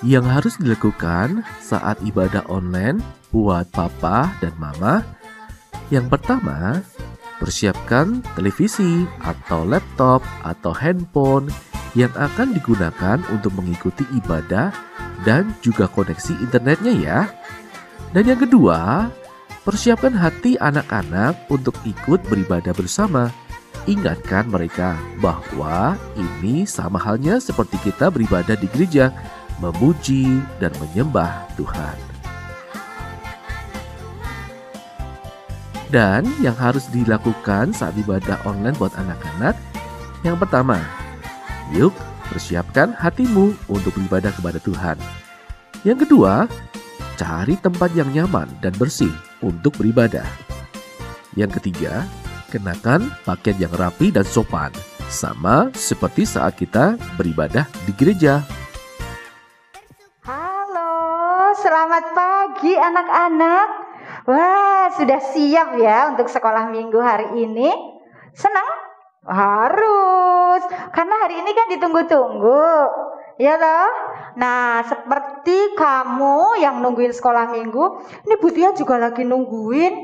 Yang harus dilakukan saat ibadah online buat papa dan mama, yang pertama, persiapkan televisi atau laptop atau handphone yang akan digunakan untuk mengikuti ibadah dan juga koneksi internetnya ya. Dan yang kedua, persiapkan hati anak-anak untuk ikut beribadah bersama. Ingatkan mereka bahwa ini sama halnya seperti kita beribadah di gereja, memuji dan menyembah Tuhan. Dan yang harus dilakukan saat ibadah online buat anak-anak, yang pertama, yuk persiapkan hatimu untuk beribadah kepada Tuhan. Yang kedua, cari tempat yang nyaman dan bersih untuk beribadah. Yang ketiga, kenakan pakaian yang rapi dan sopan, sama seperti saat kita beribadah di gereja. Selamat pagi anak-anak. Wah, sudah siap ya untuk sekolah minggu hari ini? Senang? Harus, karena hari ini kan ditunggu-tunggu. Ya toh? Nah, seperti kamu yang nungguin sekolah minggu, ini Butia juga lagi nungguin.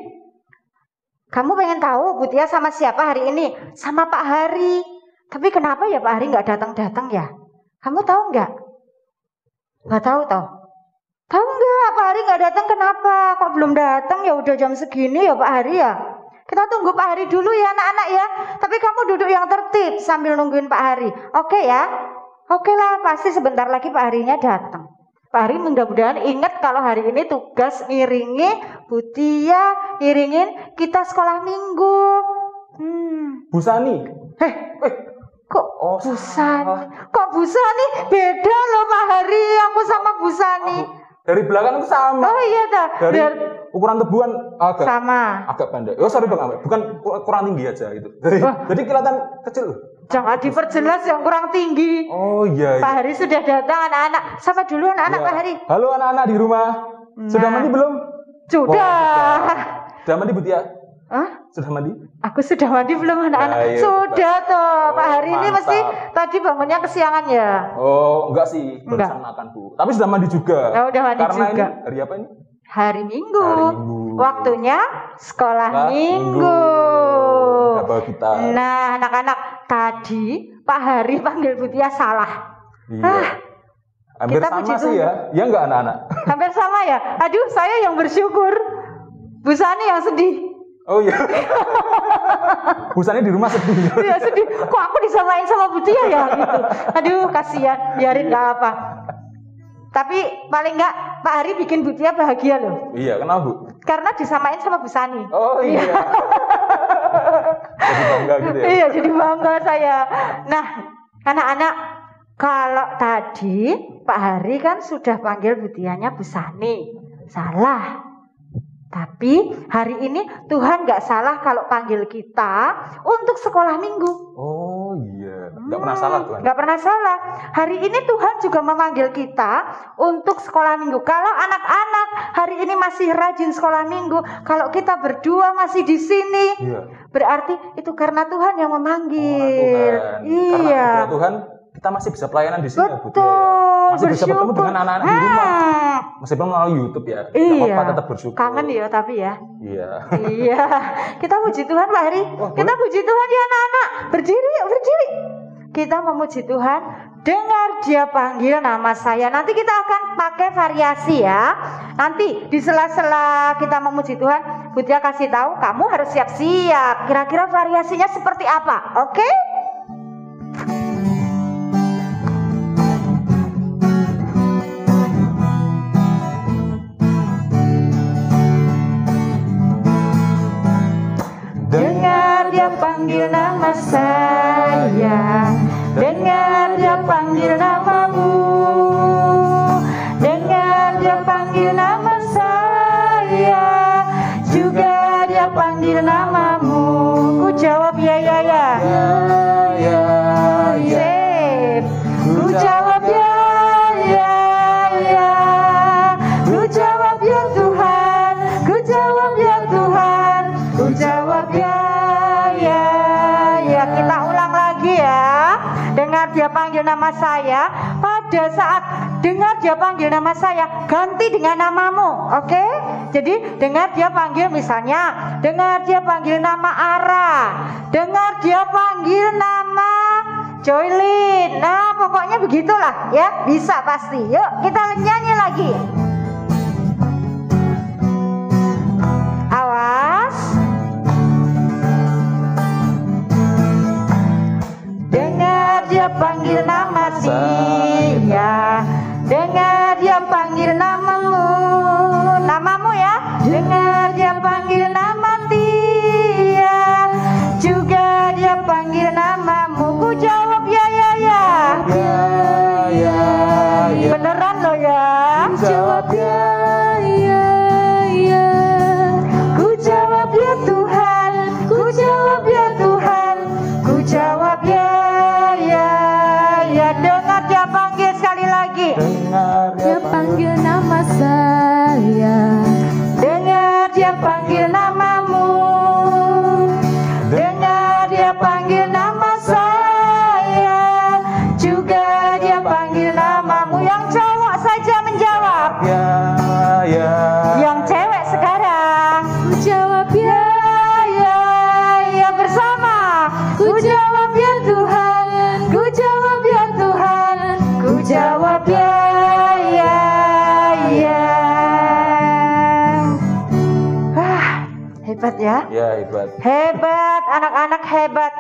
Kamu pengen tahu Butia sama siapa hari ini? Sama Pak Hari. Tapi kenapa ya Pak Hari nggak datang-datang ya? Kamu tahu nggak? Nggak tahu toh? Tahu nggak Pak Hari nggak datang kenapa? Kok belum datang ya udah jam segini ya Pak Hari ya? Kita tunggu Pak Hari dulu ya anak-anak ya. Tapi kamu duduk yang tertib sambil nungguin Pak Hari. Oke ya? Oke lah, pasti sebentar lagi Pak Harinya datang. Pak Hari mudah-mudahan ingat kalau hari ini tugas ngiringi Butia, ngiringin kita sekolah minggu. Bu Sani. Kok Bu Sani? Kok Bu Sani? Beda loh Pak Hari, aku sama Bu Sani. Dari belakang itu sama. Oh iya dah. Dari ukuran tubuhan agak sama. Agak pendek. Oh sorry Bang, bukan kurang tinggi aja itu. Jadi kelihatan kecil. Jangan diperjelas yang kurang tinggi. Oh iya. Pak Hari sudah datang anak-anak. Sapa dulu anak-anak Pak Hari. Halo anak-anak di rumah. Sudah mandi belum? Sudah. Sudah mandi Butia? Hah? Sudah mandi? Aku sudah mandi belum anak-anak? Ayo, sudah toh. Pak Hari mantap. ini mesti tadi bangunnya kesiangan ya? Oh enggak sih, barusan makan Bu. Tapi sudah mandi juga. Oh, udah mandi karena juga. Ini hari apa ini? Hari Minggu. Hari Minggu. Waktunya sekolah Minggu. Kita. Nah anak-anak, tadi Pak Hari panggil Butia salah. Iya. Hampir kita sama sih ya. Ya enggak anak-anak? Hampir sama ya. Aduh, saya yang bersyukur. Bu Sani yang sedih. Oh iya. Bu Sani di rumah sedih. Iya sedih. Kok aku disamain sama Butia ya gitu. Aduh, kasihan. Biarin enggak apa. Tapi paling enggak Pak Hari bikin Butia bahagia loh. Iya, kenapa Bu? Karena disamain sama Bu Sani. Oh iya. Jadi bangga gitu ya. Iya, jadi bangga saya. Nah, anak-anak, kalau tadi Pak Hari kan sudah panggil Butianya Bu Sani. Salah. Tapi hari ini Tuhan gak salah kalau panggil kita untuk sekolah minggu. Oh iya, gak pernah salah Tuhan. Gak pernah salah. Hari ini Tuhan juga memanggil kita untuk sekolah minggu. Kalau anak-anak hari ini masih rajin sekolah minggu, kalau kita berdua masih di sini, berarti itu karena Tuhan yang memanggil. Tuhan. Iya. Karena Tuhan kita masih bisa pelayanan di sini. Betul. Masih bisa bertemu dengan anak-anak di rumah. Meskipun melalui YouTube ya. Iya. Kita tetap bersyukur. Kangen ya tapi ya. Iya. Iya. Kita puji Tuhan Pak Hari. Kita puji Tuhan ya anak-anak. Berdiri yuk, berdiri. Kita memuji Tuhan. Dengar dia panggil nama saya. Nanti kita akan pakai variasi ya. Nanti di sela-sela kita memuji Tuhan, Butia kasih tahu kamu harus siap-siap. Kira-kira variasinya seperti apa? Oke? Dengar dia panggil nama saya, dengar dia panggil namamu, dengar dia panggil nama saya, juga dia panggil namamu. Ku jawab ya ya ya. Ya ya. Ku jawab ya ya ya. Ku jawab ya Tuhan, ku jawab ya Tuhan, ku jawab ya ya ya. Kita ulang lagi ya. Dengar dia panggil nama saya. Pada saat dengar dia panggil nama saya, ganti dengan namamu. Oke? Jadi dengar dia panggil, misalnya dengar dia panggil nama Ara, dengar dia panggil nama Joylin. Nah, pokoknya begitulah ya, bisa pasti. Yuk kita nyanyi lagi. Awas. Dengar dia panggil nama dia, dengar dia panggil namamu ya. Dengar dia panggil nama dia, juga dia panggil namamu. Ku jawab ya. Beneran lo ya. Jawab ya. Ku jawab ya Tuhan, ku jawab ya Tuhan, ku jawab ya. Dengar dia panggil sekali lagi. Dengar Dia panggil nama saya, dengar dia panggil namamu, dengar dia panggil nama saya, juga dia panggil namamu. Yang cowok saja menjawab. Ya. Yang cewek sekarang. Ku jawab ya bersama. Ku jawab ya Tuhan, ku jawab ya Tuhan, ku jawab ya. Hebat ya? Ya, hebat. Hebat, anak-anak hebat.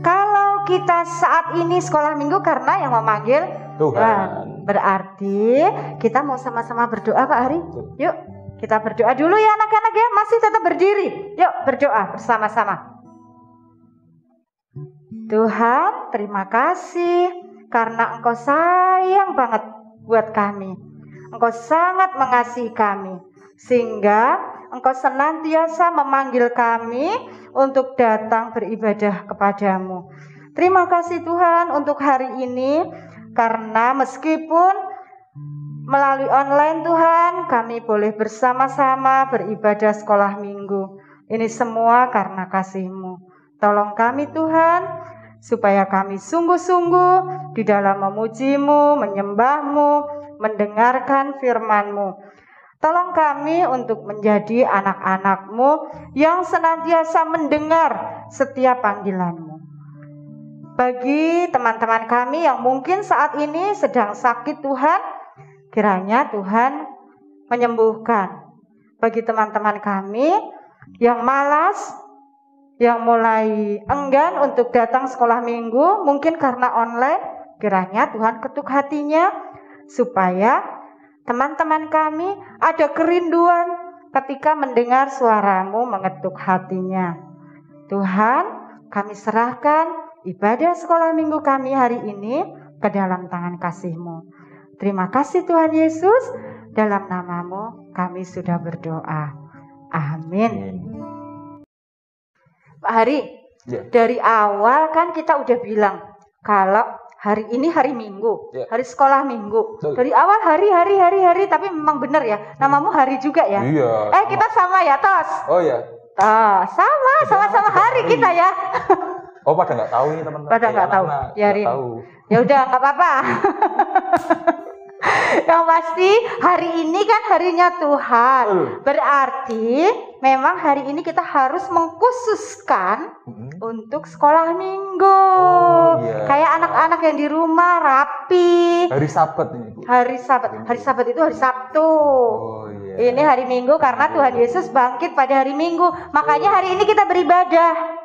Kalau kita saat ini sekolah minggu karena yang memanggil Tuhan. Berarti kita mau sama-sama berdoa Pak Hari. Yuk kita berdoa dulu ya anak-anak ya. Masih tetap berdiri. Yuk berdoa bersama-sama. Tuhan, terima kasih karena Engkau sayang banget buat kami. Engkau sangat mengasihi kami, sehingga Engkau senantiasa memanggil kami untuk datang beribadah kepadamu. Terima kasih Tuhan untuk hari ini, karena meskipun melalui online Tuhan, kami boleh bersama-sama beribadah sekolah minggu. Ini semua karena kasih-Mu. Tolong kami Tuhan, supaya kami sungguh-sungguh di dalam memuji-Mu, menyembah-Mu, mendengarkan firman-Mu. Tolong kami untuk menjadi anak-anak-Mu yang senantiasa mendengar setiap panggilan-Mu. Bagi teman-teman kami yang mungkin saat ini sedang sakit Tuhan, kiranya Tuhan menyembuhkan. Bagi teman-teman kami yang malas, yang mulai enggan untuk datang sekolah minggu, mungkin karena online, kiranya Tuhan ketuk hatinya, supaya teman-teman kami ada kerinduan ketika mendengar suara-Mu mengetuk hatinya. Tuhan, kami serahkan ibadah sekolah minggu kami hari ini ke dalam tangan kasih-Mu. Terima kasih Tuhan Yesus, dalam nama-Mu kami sudah berdoa. Amin. Pak Hari, dari awal kan kita udah bilang kalau hari ini hari Minggu, hari sekolah Minggu. Dari awal hari, tapi memang benar ya, namamu Hari juga ya. Iya. Kita sama ya, Tos. Oh iya. Sama-sama hari kita ya. Oh, pada nggak tahu ini teman-teman. Pada nggak tahu. Ya, ya udah nggak apa-apa. Yang pasti hari ini kan harinya Tuhan. Berarti memang hari ini kita harus mengkhususkan untuk sekolah minggu. Kayak anak-anak yang di rumah rapi. Hari Sabat ini, Bu. Hari Sabat itu hari Sabtu. Ini hari Minggu karena Tuhan Yesus bangkit pada hari Minggu. Makanya hari ini kita beribadah.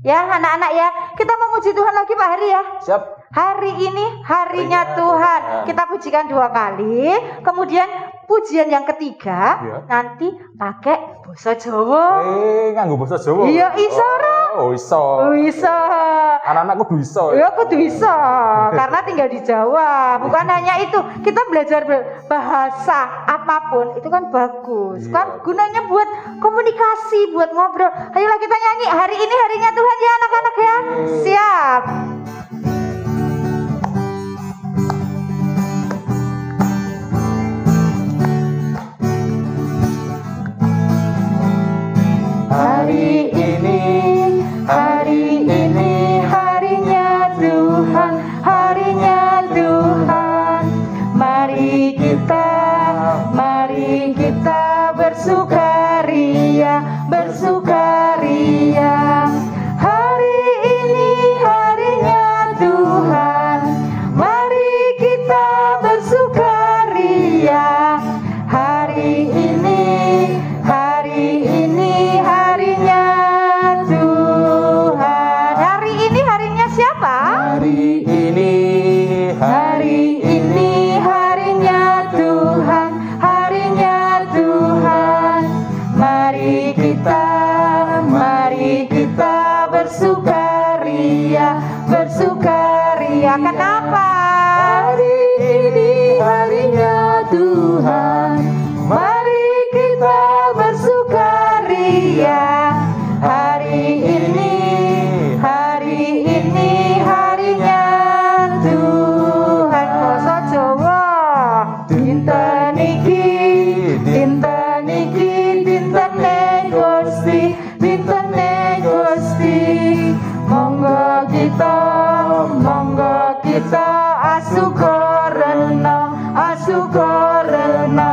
Ya anak-anak ya, kita memuji Tuhan lagi Pak Hari ya. Siap. Hari ini harinya Tuhan. Kita pujikan 2 kali. Kemudian pujian yang ketiga nanti pakai basa Jawa. Nganggo basa Jawa. Iya, iso ora? Oh, iso. Anak-anak kudu iso. Ya kudu iso. Karena tinggal di Jawa. Bukan hanya itu, kita belajar bahasa apapun itu kan bagus. Kan gunanya buat komunikasi, buat ngobrol. Ayolah kita nyanyi. Hari ini harinya Tuhan ya anak-anak ya. Siap. Hari ini harinya Tuhan, harinya Tuhan. Mari bersukaria, bersukaria. Kenapa? Hari ini harinya Tuhan, Mari kita bersukaria. Hari ini harinya Tuhan. Basa Jawa. Dinten iki, dintene Gusti, dintene Gusti. Monggo kita asukarena, asukarena.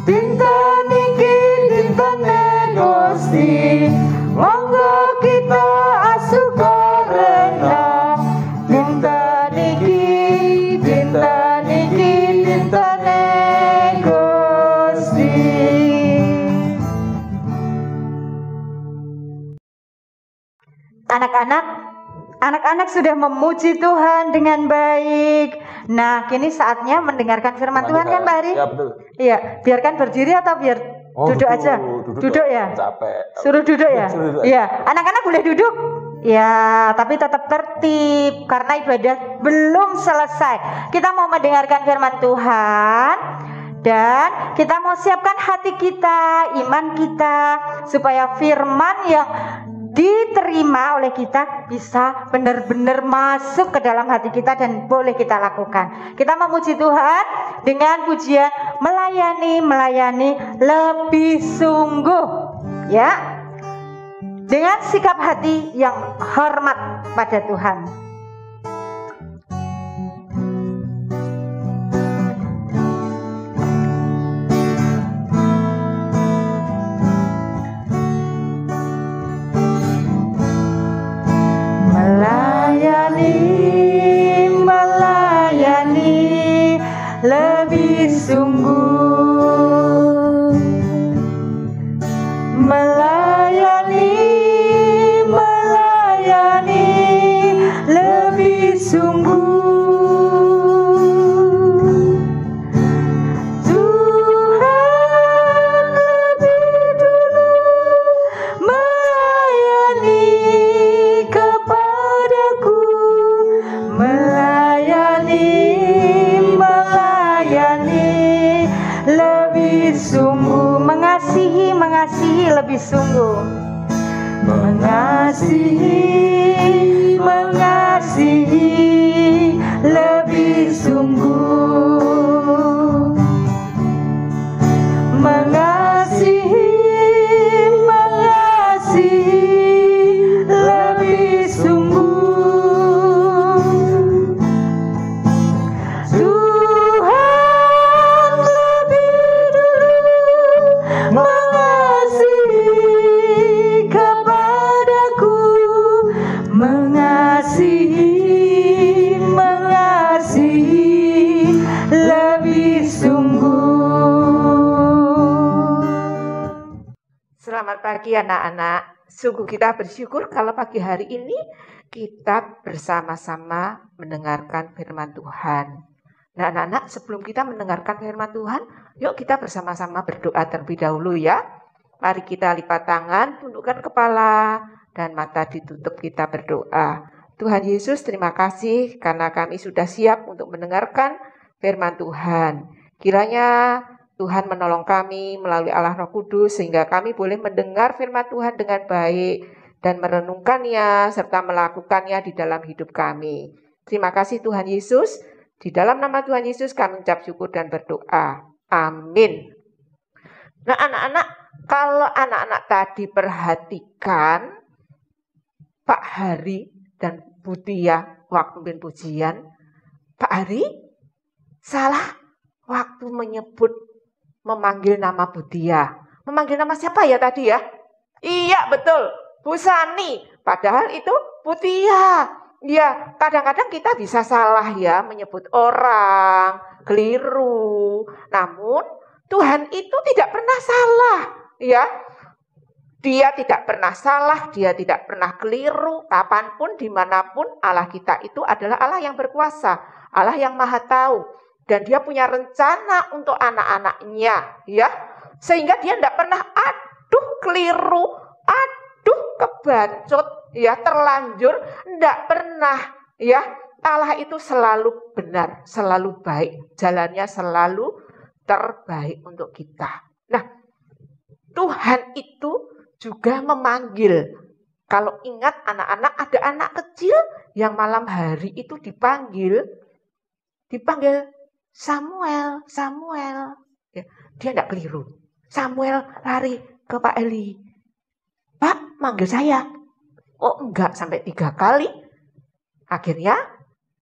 Dinten iki dintene Gusti, monggo kita asukarena. Dinten iki dintene Gusti. Anak-anak sudah memuji Tuhan dengan baik. Nah, kini saatnya mendengarkan firman Tuhan kan, Pak Ari? Ya, betul. Iya, biarkan berdiri atau biar duduk aja? Duduk ya? Capek. Suruh duduk ya? Suruh duduk. Iya, anak-anak boleh duduk. Ya, tapi tetap tertib karena ibadah belum selesai. Kita mau mendengarkan firman Tuhan dan kita mau siapkan hati kita, iman kita supaya firman yang diterima oleh kita bisa benar-benar masuk ke dalam hati kita dan boleh kita lakukan. Kita memuji Tuhan dengan pujian melayani lebih sungguh, ya, dengan sikap hati yang hormat pada Tuhan. Melayani lebih sungguh. Melayani lebih sungguh. Tuhan lebih dulu melayani kepadaku. Melayani lebih sungguh. Mengasihi lebih sungguh. Mengasihi lebih sungguh. Mengasihi lebih sungguh. Tuhan lebih dulu mengasihi kepadaku. Mengasihi lebih sungguh. Selamat pagi anak-anak. Sungguh kita bersyukur kalau pagi hari ini kita bersama-sama mendengarkan firman Tuhan. Nah anak-anak, sebelum kita mendengarkan firman Tuhan, yuk kita bersama-sama berdoa terlebih dahulu ya. Mari kita lipat tangan, tundukkan kepala, dan mata ditutup, kita berdoa. Tuhan Yesus, terima kasih karena kami sudah siap untuk mendengarkan firman Tuhan. Kiranya Tuhan menolong kami melalui Allah Roh Kudus sehingga kami boleh mendengar firman Tuhan dengan baik dan merenungkannya serta melakukannya di dalam hidup kami. Terima kasih Tuhan Yesus. Di dalam nama Tuhan Yesus kami ucap syukur dan berdoa. Amin. Nah anak-anak, kalau anak-anak tadi perhatikan Pak Hari dan Bu Tia waktu pimpin pujian, Pak Hari salah waktu memanggil nama Bu Tia. Memanggil nama siapa ya tadi ya? Iya betul, Bu Sani. Padahal itu Bu Tia. Ya, kadang-kadang kita bisa salah ya menyebut orang, keliru. Namun Tuhan itu tidak pernah salah, ya. Dia tidak pernah salah, dia tidak pernah keliru. Kapanpun, dimanapun, Allah kita itu adalah Allah yang berkuasa, Allah yang maha tahu. Dan dia punya rencana untuk anak-anaknya, ya. Sehingga dia tidak pernah aduh keliru, aduh kebacut, ya terlanjur, enggak pernah, ya. Allah itu selalu benar, selalu baik, jalannya selalu terbaik untuk kita. Nah, Tuhan itu juga memanggil. Kalau ingat anak-anak, ada anak kecil yang malam hari itu dipanggil Samuel, Samuel. Ya, dia enggak keliru. Samuel lari ke Pak Eli. Pak, manggil saya. Oh enggak, sampai 3 kali. Akhirnya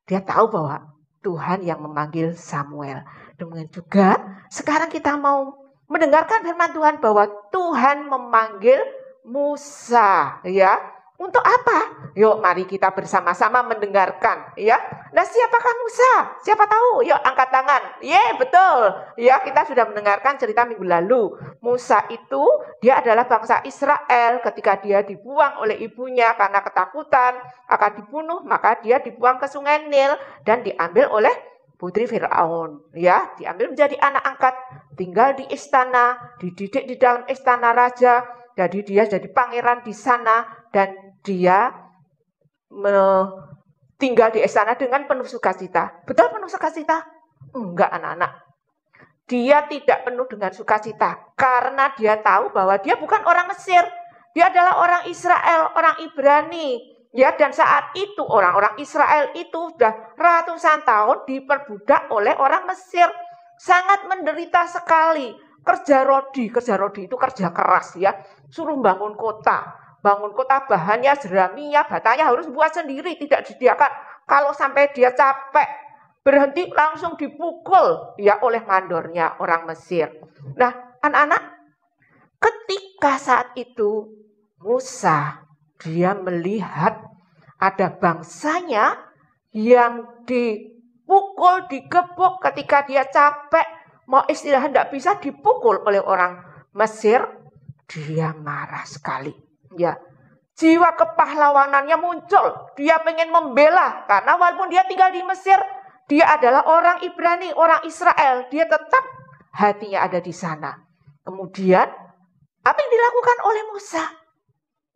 dia tahu bahwa Tuhan yang memanggil Samuel. Demikian juga sekarang kita mau mendengarkan firman Tuhan bahwa Tuhan memanggil Musa, ya. Untuk apa? Yuk mari kita bersama-sama mendengarkan, ya. Nah, siapakah Musa? Siapa tahu? Yuk angkat tangan. Betul. Ya, kita sudah mendengarkan cerita minggu lalu. Musa itu dia adalah bangsa Israel ketika dia dibuang oleh ibunya karena ketakutan akan dibunuh, maka dia dibuang ke Sungai Nil dan diambil oleh putri Firaun, ya, diambil menjadi anak angkat, tinggal di istana, dididik di dalam istana raja. Jadi dia jadi pangeran di sana dan dia tinggal di istana dengan penuh sukacita. Betul penuh sukacita? Enggak anak-anak. Dia tidak penuh dengan sukacita karena dia tahu bahwa dia bukan orang Mesir. Dia adalah orang Israel, orang Ibrani. Ya, dan saat itu orang-orang Israel itu sudah ratusan tahun diperbudak oleh orang Mesir. Sangat menderita sekali. Kerja rodi itu kerja keras, ya. Suruh bangun kota bahannya jeramiah, batanya harus buat sendiri, tidak disediakan. Kalau sampai dia capek, berhenti langsung dipukul, ya, oleh mandornya orang Mesir. Nah, anak-anak, ketika saat itu Musa dia melihat ada bangsanya yang dipukul, digebuk ketika dia capek, mau istirahat tidak bisa, dipukul oleh orang Mesir. Dia marah sekali, ya. Jiwa kepahlawanannya muncul. Dia pengen membela karena walaupun dia tinggal di Mesir, dia adalah orang Ibrani, orang Israel. Dia tetap hatinya ada di sana. Kemudian apa yang dilakukan oleh Musa?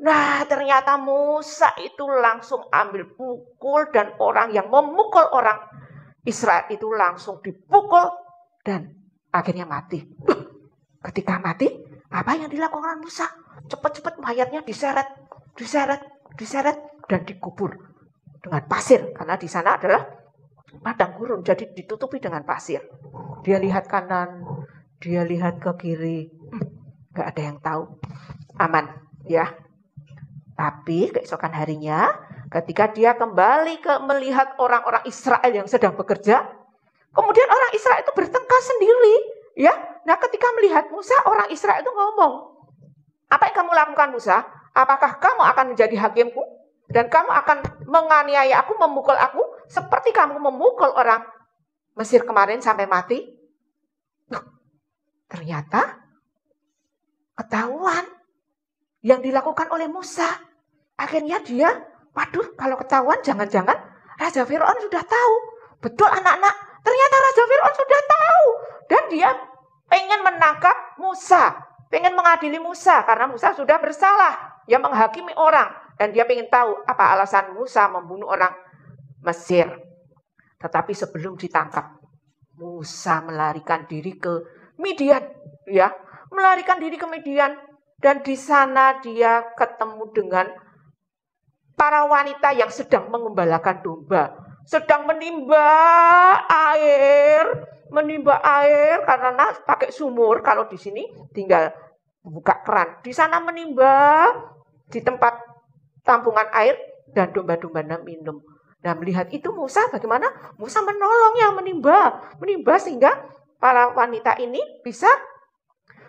Nah, ternyata Musa itu langsung ambil pukul dan orang yang memukul orang Israel itu langsung dipukul dan akhirnya mati. Ketika mati, apa yang dilakukan Musa? Cepat-cepat mayatnya diseret dan dikubur dengan pasir karena di sana adalah padang gurun, jadi ditutupi dengan pasir. Dia lihat kanan, dia lihat ke kiri, nggak ada yang tahu, aman, ya. Tapi keesokan harinya, ketika dia kembali melihat orang-orang Israel yang sedang bekerja, kemudian orang Israel itu bertengkar sendiri, ya. Nah, ketika melihat Musa, orang Israel itu ngomong, apa yang kamu lakukan Musa? Apakah kamu akan menjadi hakimku? Dan kamu akan menganiaya aku, memukul aku, seperti kamu memukul orang Mesir kemarin sampai mati? Ternyata ketahuan yang dilakukan oleh Musa. Akhirnya dia, waduh, kalau ketahuan jangan-jangan Raja Firaun sudah tahu. Betul anak-anak, ternyata Raja Firaun sudah tahu. Dan dia pengen menangkap Musa, pengen mengadili Musa karena Musa sudah bersalah, dia menghakimi orang dan dia pengen tahu apa alasan Musa membunuh orang Mesir. Tetapi sebelum ditangkap, Musa melarikan diri ke Midian, ya, melarikan diri ke Midian dan di sana dia ketemu dengan para wanita yang sedang mengembalakan domba, sedang menimba air karena pakai sumur. Kalau di sini tinggal buka keran. Di sana menimba di tempat tampungan air dan domba-dombanya minum. Nah, melihat itu Musa bagaimana? Musa menolong yang menimba sehingga para wanita ini bisa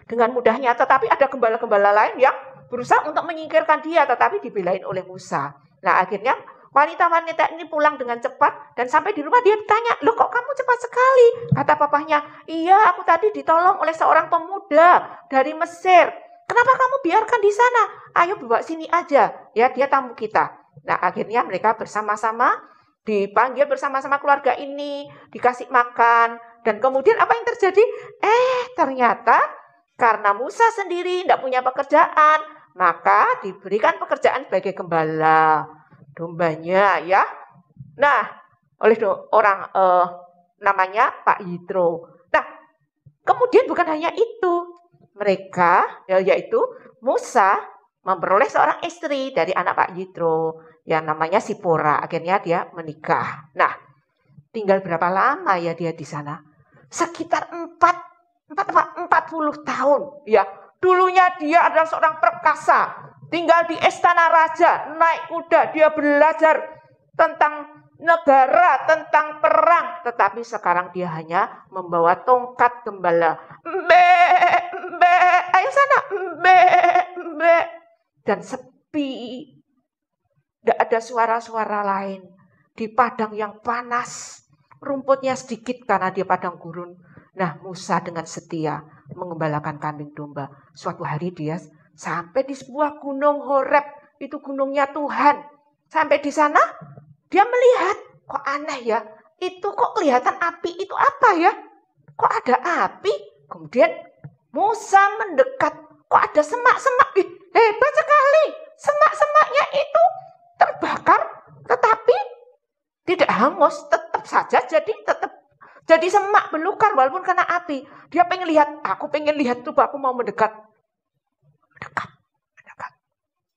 dengan mudahnya. Tetapi ada gembala-gembala lain yang berusaha untuk menyingkirkan dia, tetapi dibelain oleh Musa. Nah, akhirnya wanita-wanita ini pulang dengan cepat dan sampai di rumah dia ditanya, loh kok kamu cepat sekali? Kata papahnya, iya aku tadi ditolong oleh seorang pemuda dari Mesir. Kenapa kamu biarkan di sana? Ayo bawa sini aja, ya dia tamu kita. Nah akhirnya mereka bersama-sama dipanggil bersama-sama keluarga ini, dikasih makan. Dan kemudian apa yang terjadi? Ternyata karena Musa sendiri tidak punya pekerjaan, maka diberikan pekerjaan sebagai gembala dombanya ya. Nah, oleh orang namanya Pak Yitro. Nah, kemudian bukan hanya itu, mereka yaitu Musa memperoleh seorang istri dari anak Pak Yitro yang namanya Sipora. Akhirnya dia menikah. Nah, tinggal berapa lama ya dia di sana? Sekitar 40 tahun. Ya, dulunya dia adalah seorang perkasa, tinggal di istana raja, naik kuda, dia belajar tentang negara, tentang perang, tetapi sekarang dia hanya membawa tongkat gembala. Mbe, ayo sana, mbe. Dan sepi. Tidak ada suara-suara lain. Di padang yang panas, rumputnya sedikit karena dia padang gurun. Nah, Musa dengan setia mengembalakan kambing domba. Suatu hari dia sampai di sebuah gunung Horeb, itu gunungnya Tuhan. Sampai di sana, dia melihat, kok aneh ya, itu kok kelihatan api, itu apa ya? Kok ada api? Kemudian Musa mendekat, kok ada semak-semak? Hebat sekali, semak-semaknya itu terbakar, tetapi tidak hangus, tetap saja jadi semak belukar walaupun kena api. Dia pengen lihat, aku pengen lihat tuh, aku mau mendekat. Mendekat.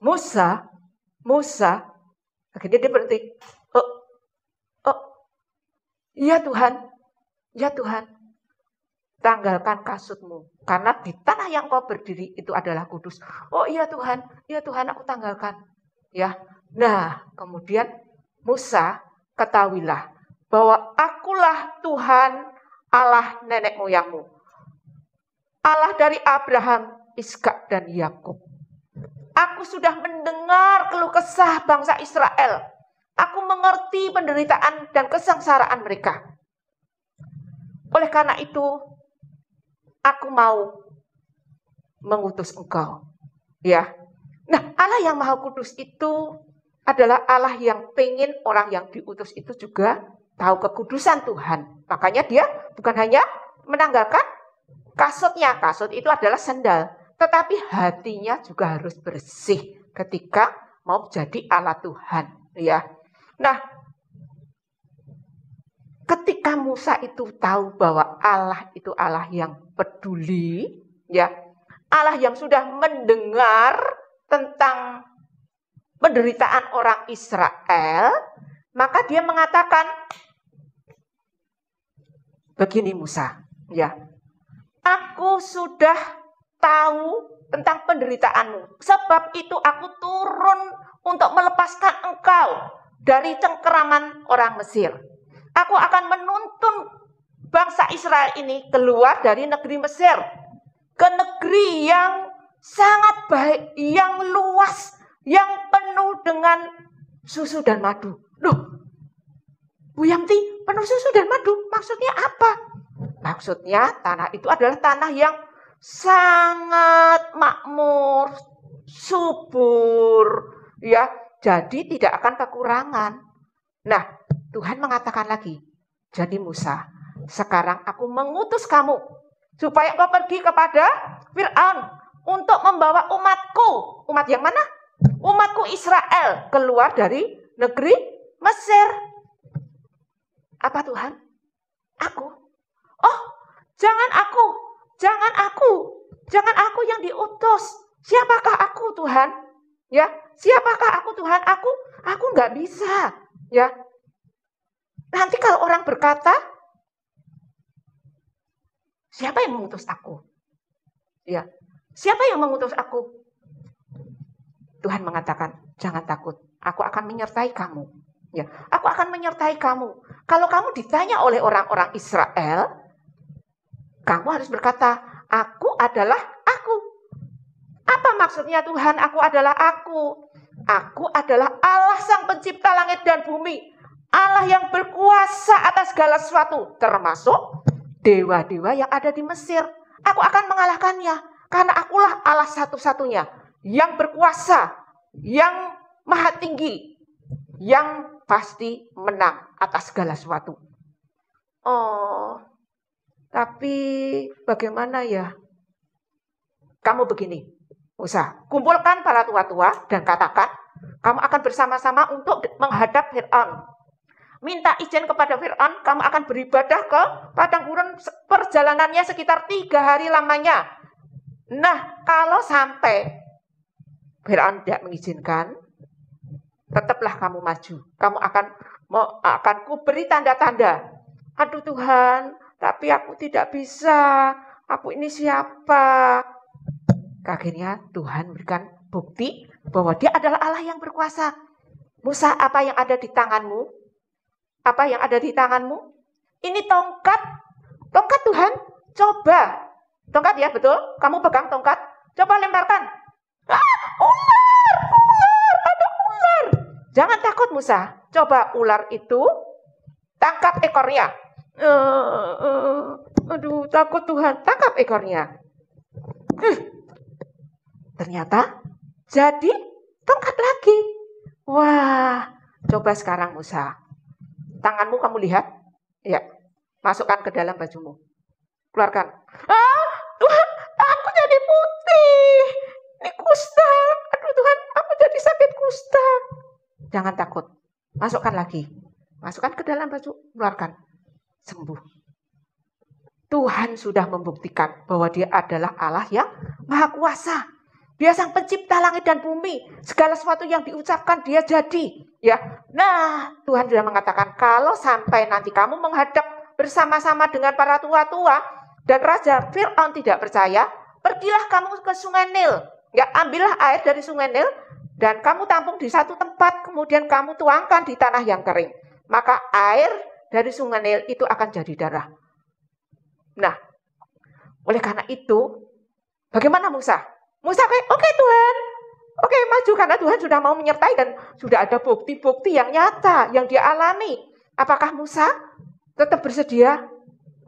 Musa, akhirnya dia berhenti. Ya Tuhan, tanggalkan kasutmu, karena di tanah yang kau berdiri itu adalah kudus. Oh iya Tuhan, aku tanggalkan. Ya, nah kemudian Musa, ketahuilah bahwa akulah Tuhan Allah nenek moyangmu, Allah dari Abraham, Ishak dan Yakub. Aku sudah mendengar keluh kesah bangsa Israel. Aku mengerti penderitaan dan kesengsaraan mereka. Oleh karena itu, aku mau mengutus engkau. Ya. Nah, Allah yang Maha Kudus itu adalah Allah yang pengen orang yang diutus itu juga tahu kekudusan Tuhan. Makanya dia bukan hanya menanggalkan kasutnya. Kasut itu adalah sendal. Tetapi hatinya juga harus bersih ketika mau jadi alat Tuhan. Ya. Nah, ketika Musa itu tahu bahwa Allah itu Allah yang peduli, ya, Allah yang sudah mendengar tentang penderitaan orang Israel, maka dia mengatakan, begini Musa, ya, aku sudah tahu tentang penderitaanmu, sebab itu aku turun untuk melepaskan engkau dari cengkeraman orang Mesir. Aku akan menuntun bangsa Israel ini keluar dari negeri Mesir ke negeri yang sangat baik, yang luas, yang penuh dengan susu dan madu. Loh, Bu Yamti, penuh susu dan madu, maksudnya apa? Maksudnya tanah itu adalah tanah yang sangat makmur, subur, ya. Jadi tidak akan kekurangan. Nah, Tuhan mengatakan lagi, jadi Musa, sekarang aku mengutus kamu supaya kau pergi kepada Fir'aun untuk membawa umatku. Umat yang mana? Umatku Israel keluar dari negeri Mesir. Apa Tuhan? Aku. Oh, jangan aku yang diutus. Siapakah aku Tuhan? Ya, siapakah aku Tuhan? Aku nggak bisa. Ya, nanti kalau orang berkata, siapa yang mengutus aku? Ya, siapa yang mengutus aku? Tuhan mengatakan, jangan takut. Aku akan menyertai kamu. Ya, aku akan menyertai kamu. Kalau kamu ditanya oleh orang-orang Israel, kamu harus berkata, aku adalah aku. Apa maksudnya Tuhan? Aku adalah aku. Aku adalah Allah sang pencipta langit dan bumi. Allah yang berkuasa atas segala sesuatu, termasuk dewa-dewa yang ada di Mesir. Aku akan mengalahkannya, karena akulah Allah satu-satunya yang berkuasa, yang maha tinggi, yang pasti menang atas segala sesuatu. Oh, tapi bagaimana ya? Kamu begini, Musa, kumpulkan para tua-tua dan katakan, kamu akan bersama-sama untuk menghadap Fir'aun. Minta izin kepada Fir'aun, kamu akan beribadah ke padang gurun, perjalanannya sekitar 3 hari lamanya. Nah, kalau sampai Fir'aun tidak mengizinkan, tetaplah kamu maju. Kamu akan kuberi tanda-tanda. Aduh Tuhan, tapi aku tidak bisa. Aku ini siapa? Akhirnya Tuhan berikan bukti bahwa dia adalah Allah yang berkuasa. Musa, apa yang ada di tanganmu? Apa yang ada di tanganmu? Ini tongkat. Tongkat Tuhan, coba. Tongkat ya, betul? Kamu pegang tongkat. Coba lemparkan. Ular, ada ular. Jangan takut Musa. Coba ular itu, tangkap ekornya. Aduh, takut Tuhan. Tangkap ekornya. Ternyata jadi tongkat lagi. Wah, coba sekarang Musa. Tanganmu kamu lihat. Ya, masukkan ke dalam bajumu. Keluarkan. Tuhan, aku jadi putih. Ini kusta. Aduh Tuhan, aku jadi sakit kusta. Jangan takut. Masukkan lagi. Masukkan ke dalam baju. Keluarkan. Sembuh. Tuhan sudah membuktikan bahwa dia adalah Allah yang Maha Kuasa. Dia sang pencipta langit dan bumi. Segala sesuatu yang diucapkan dia jadi. Ya, nah Tuhan sudah mengatakan kalau sampai nanti kamu menghadap bersama-sama dengan para tua-tua dan Raja Fir'aun tidak percaya, pergilah kamu ke Sungai Nil. Ya, ambillah air dari Sungai Nil dan kamu tampung di satu tempat, kemudian kamu tuangkan di tanah yang kering. Maka air dari Sungai Nil itu akan jadi darah. Nah, oleh karena itu, bagaimana Musa? Musa kayak, oke Tuhan, oke maju karena Tuhan sudah mau menyertai dan sudah ada bukti-bukti yang nyata yang dia alami. Apakah Musa tetap bersedia?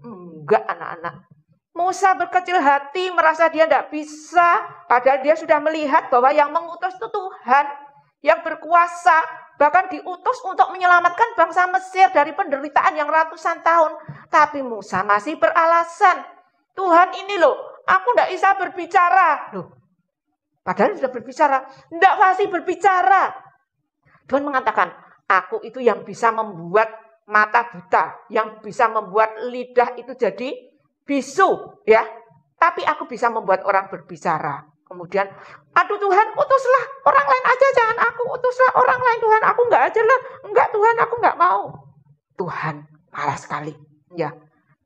Enggak anak-anak. Musa berkecil hati merasa dia tidak bisa, padahal dia sudah melihat bahwa yang mengutus itu Tuhan yang berkuasa, bahkan diutus untuk menyelamatkan bangsa Mesir dari penderitaan yang ratusan tahun. Tapi Musa masih beralasan, Tuhan ini loh, aku tidak bisa berbicara. Loh, padahal sudah berbicara. Tidak fasih berbicara. Tuhan mengatakan, aku itu yang bisa membuat mata buta. Yang bisa membuat lidah itu jadi bisu. Ya, tapi aku bisa membuat orang berbicara. Kemudian, aduh Tuhan, utuslah orang lain aja. Jangan aku, utuslah orang lain Tuhan. Aku enggak aja lah. Enggak Tuhan, aku enggak mau. Tuhan marah sekali. Ya,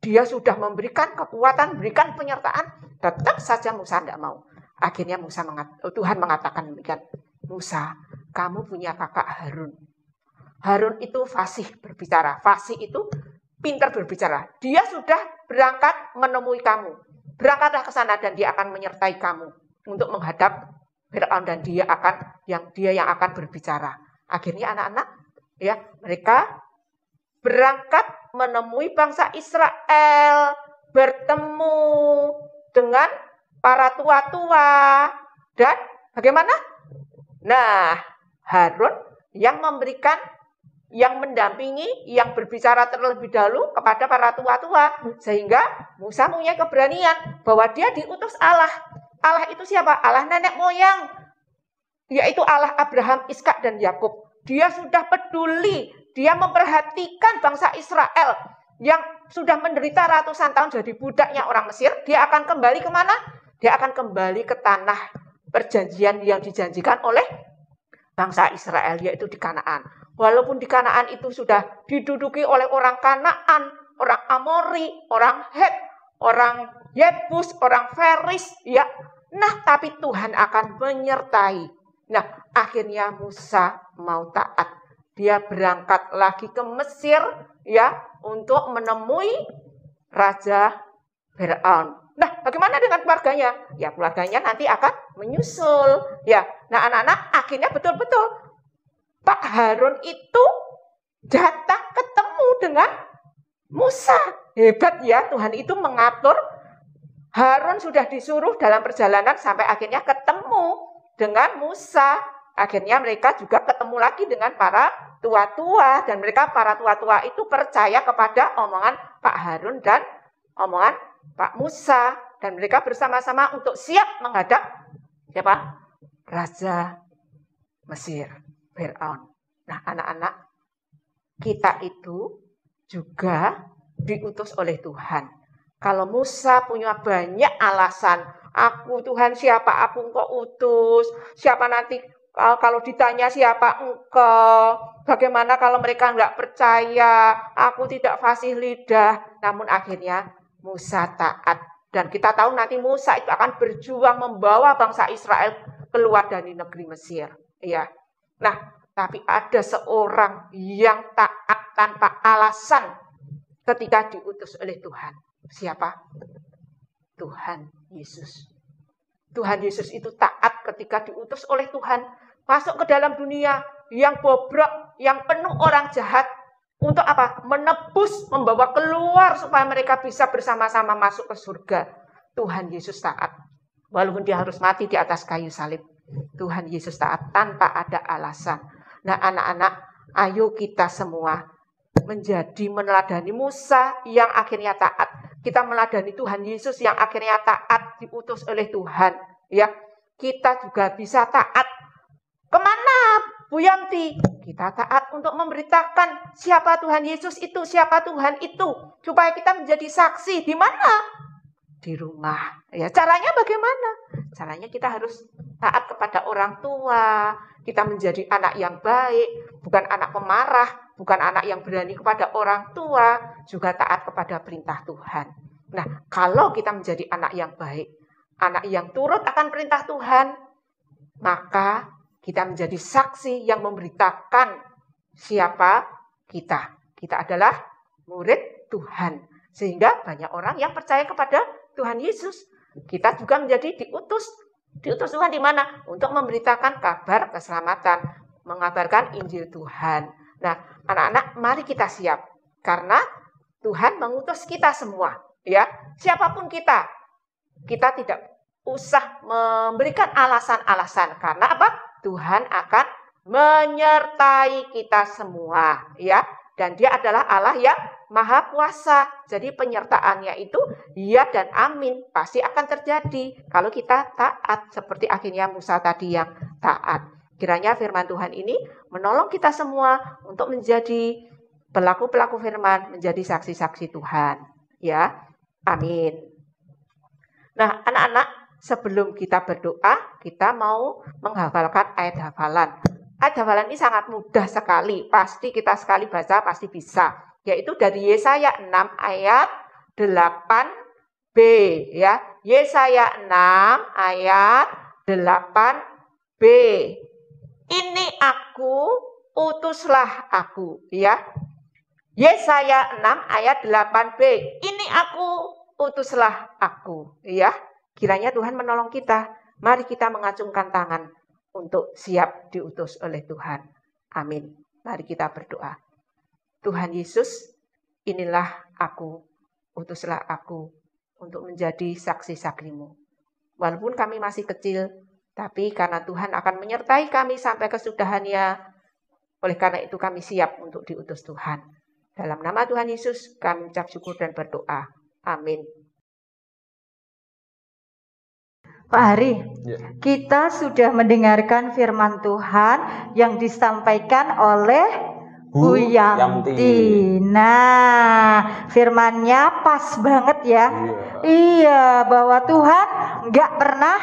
dia sudah memberikan kekuatan, memberikan penyertaan. Tetap saja Musa tidak mau. Akhirnya Tuhan mengatakan demikian, Musa, kamu punya kakak Harun. Harun itu fasih berbicara. Fasih itu pintar berbicara. Dia sudah berangkat menemui kamu. Berangkatlah ke sana dan dia akan menyertai kamu untuk menghadap Fir'aun dan dia yang akan berbicara. Akhirnya anak-anak, ya, mereka berangkat menemui bangsa Israel, bertemu dengan para tua-tua dan bagaimana? Nah, Harun yang memberikan, yang mendampingi, yang berbicara terlebih dahulu kepada para tua-tua. Sehingga Musa punya keberanian bahwa dia diutus Allah. Allah itu siapa? Allah nenek moyang. Yaitu Allah Abraham, Ishak dan Yakub. Dia sudah peduli, dia memperhatikan bangsa Israel yang sudah menderita ratusan tahun jadi budaknya orang Mesir. Dia akan kembali kemana? Dia akan kembali ke tanah perjanjian yang dijanjikan oleh bangsa Israel, yaitu di Kanaan. Walaupun di Kanaan itu sudah diduduki oleh orang Kanaan, orang Amori, orang Het, orang Yebus, orang Feris, ya. Nah, tapi Tuhan akan menyertai. Nah, akhirnya Musa mau taat. Dia berangkat lagi ke Mesir, ya, untuk menemui Raja Fir'aun. Nah, bagaimana dengan keluarganya? Ya, keluarganya nanti akan menyusul. Ya, nah anak-anak akhirnya betul-betul Pak Harun itu datang ketemu dengan Musa. Hebat ya, Tuhan itu mengatur. Harun sudah disuruh dalam perjalanan sampai akhirnya ketemu dengan Musa. Akhirnya mereka juga ketemu lagi dengan para tua-tua. Dan mereka para tua-tua itu percaya kepada omongan Pak Harun dan omongan Pak Musa, dan mereka bersama-sama untuk siap menghadap Siapa? Raja Mesir, Firaun. Nah, anak-anak, kita itu juga diutus oleh Tuhan. Kalau Musa punya banyak alasan, aku Tuhan siapa aku engkau utus, siapa nanti kalau ditanya siapa engkau, bagaimana kalau mereka enggak percaya, aku tidak fasih lidah. Namun akhirnya Musa taat. Dan kita tahu nanti Musa itu akan berjuang membawa bangsa Israel keluar dari negeri Mesir. Ya. Nah, tapi ada seorang yang taat tanpa alasan ketika diutus oleh Tuhan. Siapa? Tuhan Yesus. Tuhan Yesus itu taat ketika diutus oleh Tuhan. Masuk ke dalam dunia yang bobrok, yang penuh orang jahat. Untuk apa? Menebus, membawa keluar supaya mereka bisa bersama-sama masuk ke surga. Tuhan Yesus taat. Walaupun dia harus mati di atas kayu salib. Tuhan Yesus taat tanpa ada alasan. Nah anak-anak, ayo kita semua menjadi meneladani Musa yang akhirnya taat. Kita meneladani Tuhan Yesus yang akhirnya taat, diutus oleh Tuhan. Ya, kita juga bisa taat. Kemana Bu Yanti? Kita taat untuk memberitakan siapa Tuhan Yesus itu, siapa Tuhan itu. Supaya kita menjadi saksi. Di mana? Di rumah. Ya, caranya bagaimana? Caranya kita harus taat kepada orang tua. Kita menjadi anak yang baik. Bukan anak pemarah. Bukan anak yang berani kepada orang tua. Juga taat kepada perintah Tuhan. Nah, kalau kita menjadi anak yang baik. Anak yang turut akan perintah Tuhan. Maka kita menjadi saksi yang memberitakan siapa kita. Kita adalah murid Tuhan. Sehingga banyak orang yang percaya kepada Tuhan Yesus. Kita juga menjadi diutus. Diutus Tuhan di mana? Untuk memberitakan kabar keselamatan. Mengabarkan Injil Tuhan. Nah, anak-anak, mari kita siap. Karena Tuhan mengutus kita semua. Ya, siapapun kita. Kita tidak usah memberikan alasan-alasan. Karena apa? Tuhan akan menyertai kita semua, ya. Dan Dia adalah Allah yang Maha Kuasa. Jadi penyertaannya itu ya dan amin pasti akan terjadi kalau kita taat seperti akhirnya Musa tadi yang taat. Kiranya firman Tuhan ini menolong kita semua untuk menjadi pelaku-pelaku firman, menjadi saksi-saksi Tuhan, ya. Amin. Nah, anak-anak, sebelum kita berdoa, kita mau menghafalkan ayat hafalan. Ayat hafalan ini sangat mudah sekali. Pasti kita sekali baca, pasti bisa. Yaitu dari Yesaya 6 ayat 8b. Ya. Yesaya 6 ayat 8b. Ini aku, utuslah aku. Ya. Yesaya 6 ayat 8b. Ini aku, utuslah aku. Ya. Kiranya Tuhan menolong kita. Mari kita mengacungkan tangan untuk siap diutus oleh Tuhan. Amin. Mari kita berdoa. Tuhan Yesus, inilah aku, utuslah aku untuk menjadi saksi-saksi-Mu. Walaupun kami masih kecil, tapi karena Tuhan akan menyertai kami sampai kesudahannya, oleh karena itu kami siap untuk diutus Tuhan. Dalam nama Tuhan Yesus, kami ucap syukur dan berdoa. Amin. Pak Hari, Ya. kita sudah mendengarkan firman Tuhan yang disampaikan oleh Bu Yanti. Nah, firmannya pas banget ya. Iya, bahwa Tuhan nggak pernah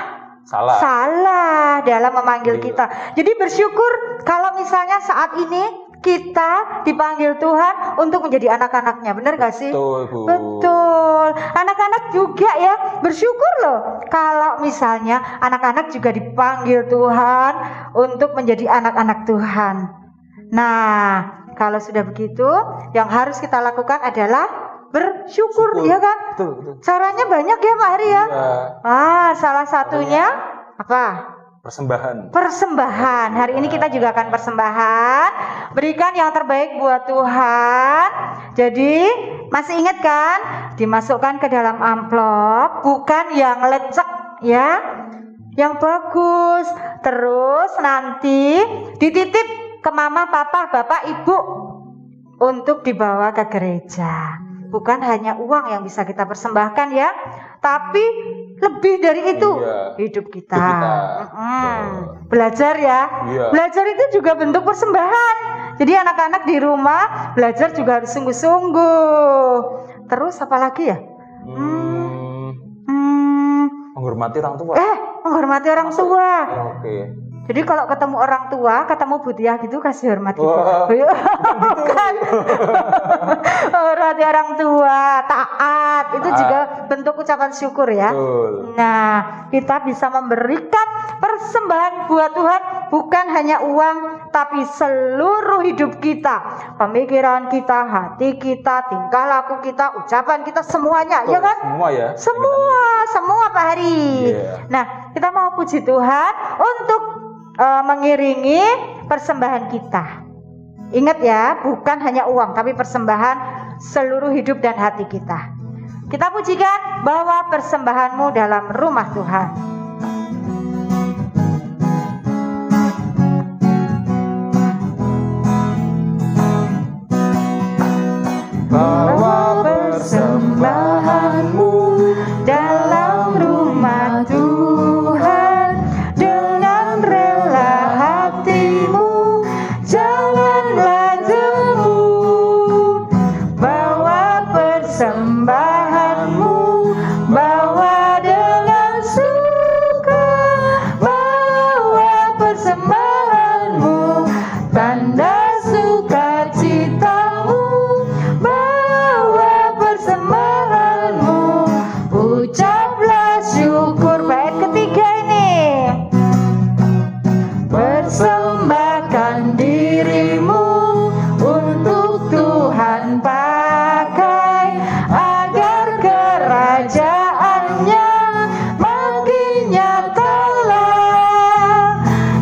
salah dalam memanggil kita. Jadi bersyukur kalau misalnya saat ini kita dipanggil Tuhan untuk menjadi anak-anaknya. Benar gak sih? Betul, Bu. Betul. Anak-anak juga ya bersyukur loh. Kalau misalnya anak-anak juga dipanggil Tuhan untuk menjadi anak-anak Tuhan. Nah, kalau sudah begitu, yang harus kita lakukan adalah bersyukur, ya kan? Betul. Caranya banyak ya Pak Hari ya? Iya. Salah satunya apa? Persembahan. Hari ini kita juga akan persembahan. Berikan yang terbaik buat Tuhan. Jadi masih ingat kan? Dimasukkan ke dalam amplop. Bukan yang lecek ya. Yang bagus. Terus nanti dititip ke mama, papa, bapak, ibu. Untuk dibawa ke gereja. Bukan hanya uang yang bisa kita persembahkan ya. Tapi lebih dari itu Iya. hidup kita. Hidup kita. Belajar ya. Iya. Belajar itu juga bentuk persembahan. Jadi anak-anak di rumah belajar juga harus sungguh-sungguh. Terus apa lagi ya? Menghormati orang tua. Menghormati orang tua. Oke. Jadi kalau ketemu orang tua, ketemu Budiah gitu kasih hormat gitu. Wah, Bukan. Hormati orang tua, taat, itu juga bentuk ucapan syukur ya. Betul. Nah, kita bisa memberikan persembahan buat Tuhan bukan hanya uang, tapi seluruh hidup kita, pemikiran kita, hati kita, tingkah laku kita, ucapan kita, semuanya, ya kan? Semua ya. Semua Pak Hari. Yeah. Nah, kita mau puji Tuhan untuk mengiringi persembahan kita. Ingat ya, bukan hanya uang, tapi persembahan seluruh hidup dan hati kita. Kita pujikan bahwa persembahanmu dalam rumah Tuhan. Bawa persembahanmu Dalam rumah Tuhan dengan rela hatimu, janganlah jemu. Bawa persembahanmu, bawa dengan suka. Bawa persembahanmu, tanda sukacitamu. Bawa persembahanmu, ucaplah syukur. Bait ketiga ini. Persembahkan dirimu untuk Tuhan pakai, agar kerajaannya makin nyatalah.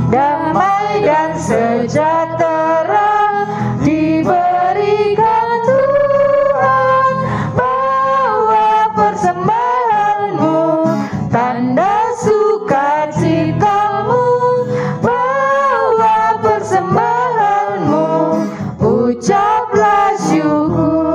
Damai dan sejahtera diberikan Tuhan. Bawa persembahanmu, tanda sukacitamu. Bawa persembahanmu, ucaplah syukur.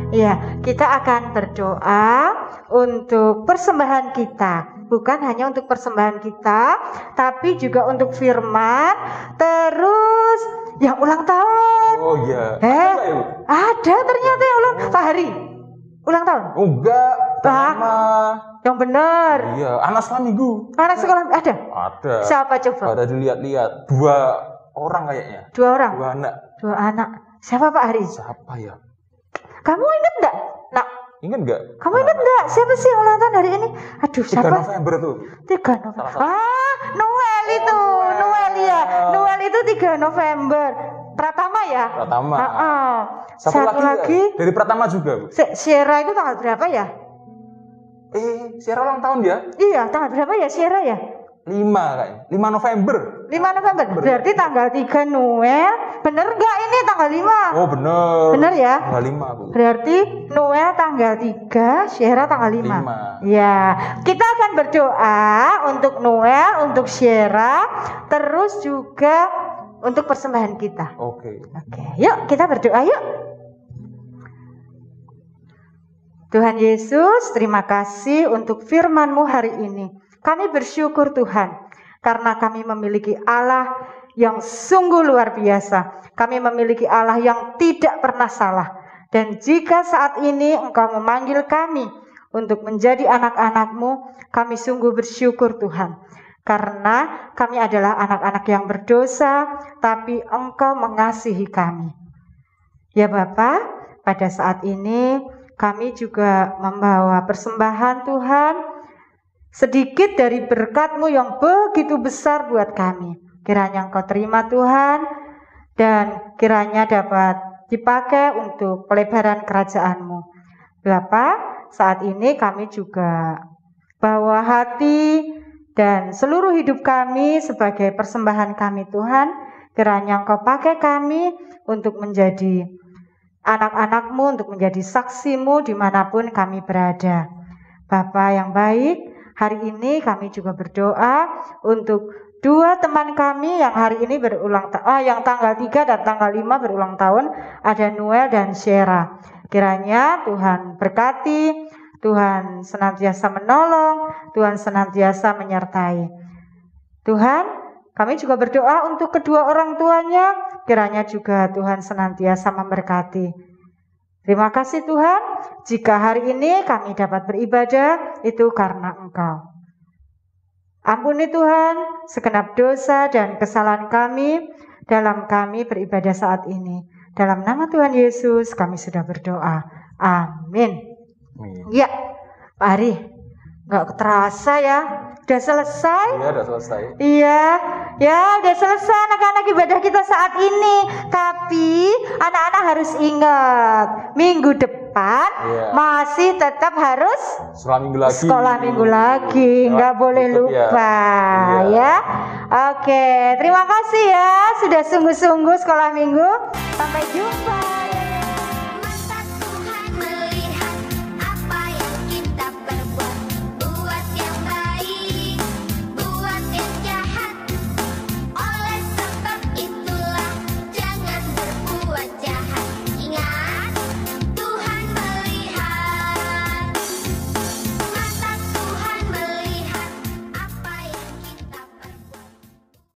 Ya, kita akan berdoa untuk persembahan kita. Bukan hanya untuk persembahan kita, tapi juga untuk firman. Terus yang ulang tahun. Oh iya. Ada ternyata yang ulang. Pak Hari, ulang tahun? Oh enggak. Lama. Yang benar. Iya, anak sekolah minggu. Anak sekolah ada? Ada. Siapa coba? Ada dilihat-lihat. 2 orang kayaknya. 2 orang? 2 anak. 2 anak. Siapa Pak Hari? Siapa ya? Kamu ingat enggak? Nak, Ingat enggak? kamu ingat enggak? Siapa sih yang ulang tahun hari ini? Aduh, 3 siapa? November tuh. 3 November. Salah Noel itu. Noel ya. Noel itu 3 November. Pratama ya? Pratama. Satu lagi. Dari Pratama juga, Bu. Sierra itu tanggal berapa ya? Sierra ulang tahun ya? Iya, tanggal berapa ya Sierra ya? 5 kayaknya. 5 November. 5 November. Berarti tanggal 3 Noel. Bener enggak ini tanggal 5? Oh, bener. Bener ya? Tanggal 5, Bu. Berarti Noel tanggal 3, Sierra tanggal 5. 5. Ya, kita akan berdoa untuk Noel, untuk Sierra, terus juga untuk persembahan kita. Oke. Yuk kita berdoa yuk. Tuhan Yesus, terima kasih untuk firman-Mu hari ini. Kami bersyukur Tuhan, karena kami memiliki Allah yang sungguh luar biasa. Kami memiliki Allah yang tidak pernah salah. Dan jika saat ini Engkau memanggil kami untuk menjadi anak-anak-Mu, kami sungguh bersyukur Tuhan. Karena kami adalah anak-anak yang berdosa, tapi Engkau mengasihi kami. Ya Bapa, pada saat ini kami juga membawa persembahan Tuhan, sedikit dari berkat-Mu yang begitu besar buat kami. Kiranya Engkau terima Tuhan, dan kiranya dapat dipakai untuk pelebaran kerajaan-Mu. Bapa, saat ini kami juga bawa hati dan seluruh hidup kami sebagai persembahan kami Tuhan. Kiranya Engkau pakai kami untuk menjadi anak-anak-Mu, untuk menjadi saksi-Mu dimanapun kami berada. Bapa yang baik, hari ini kami juga berdoa untuk 2 teman kami yang hari ini berulang tahun, yang tanggal 3 dan tanggal 5 berulang tahun, ada Noel dan Sierra. Kiranya Tuhan berkati, Tuhan senantiasa menolong, Tuhan senantiasa menyertai. Tuhan, kami juga berdoa untuk kedua orang tuanya, kiranya juga Tuhan senantiasa memberkati. Terima kasih Tuhan, jika hari ini kami dapat beribadah, itu karena Engkau. Ampuni Tuhan segenap dosa dan kesalahan kami dalam kami beribadah saat ini. Dalam nama Tuhan Yesus kami sudah berdoa. Amin. Ya, Pak Ari, nggak terasa ya, udah selesai. Iya, udah selesai. Iya, ya udah selesai anak-anak ibadah kita saat ini. Tapi anak-anak harus ingat, minggu depan masih tetap harus sekolah minggu lagi, nggak boleh lupa ya. Oke, terima kasih ya sudah sungguh-sungguh sekolah minggu. Sampai jumpa.